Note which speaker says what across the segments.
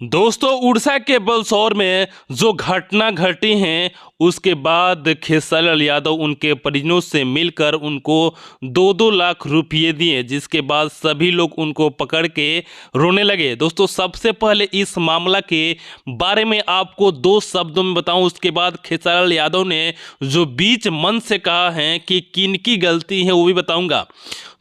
Speaker 1: दोस्तों, उड़ीसा के बलसौर में जो घटना घटी है उसके बाद खेसारी यादव उनके परिजनों से मिलकर उनको 2-2 लाख रुपये दिए, जिसके बाद सभी लोग उनको पकड़ के रोने लगे। दोस्तों, सबसे पहले इस मामला के बारे में आपको 2 शब्दों में बताऊं, उसके बाद खेसारी यादव ने जो बीच मन से कहा है कि किनकी गलती है वो भी बताऊंगा।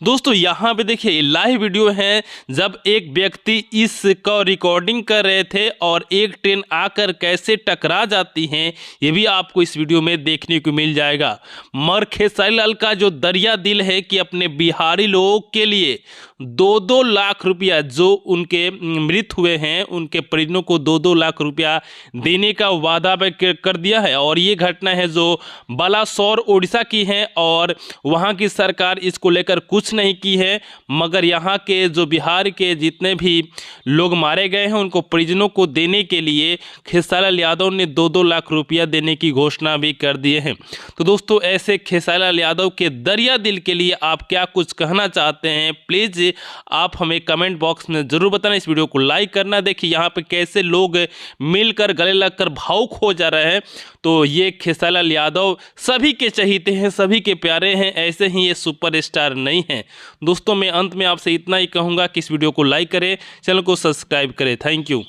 Speaker 1: दोस्तों, यहाँ पे देखिए लाइव वीडियो है जब एक व्यक्ति इसका रिकॉर्डिंग कर रहे थे और एक ट्रेन आकर कैसे टकरा जाती है ये भी आपको इस वीडियो में देखने को मिल जाएगा। मगर खेसारी लाल का जो दरिया दिल है कि अपने बिहारी लोगों के लिए 2-2 लाख रुपया, जो उनके मृत हुए हैं उनके परिजनों को 2-2 लाख रुपया देने का वादा कर दिया है। और ये घटना है जो बालासोर उड़ीसा की है और वहाँ की सरकार इसको लेकर कुछ नहीं की है, मगर यहाँ के जो बिहार के जितने भी लोग मारे गए हैं उनको परिजनों को देने के लिए खेसारी यादव ने 2-2 लाख रुपया देने की घोषणा भी कर दिए हैं। तो दोस्तों, ऐसे खेसारी यादव के दरिया दिल के लिए आप क्या कुछ कहना चाहते हैं, प्लीज़ आप हमें कमेंट बॉक्स में ज़रूर बताना। इस वीडियो को लाइक करना। देखिए यहाँ पे कैसे लोग मिलकर गले लगकर भावुक हो जा रहे हैं। तो ये खेसारी यादव सभी के चहीते हैं, सभी के प्यारे हैं, ऐसे ही ये सुपरस्टार नहीं हैं। दोस्तों, मैं अंत में आपसे इतना ही कहूँगा कि इस वीडियो को लाइक करें, चैनल को सब्सक्राइब करें। Thank you.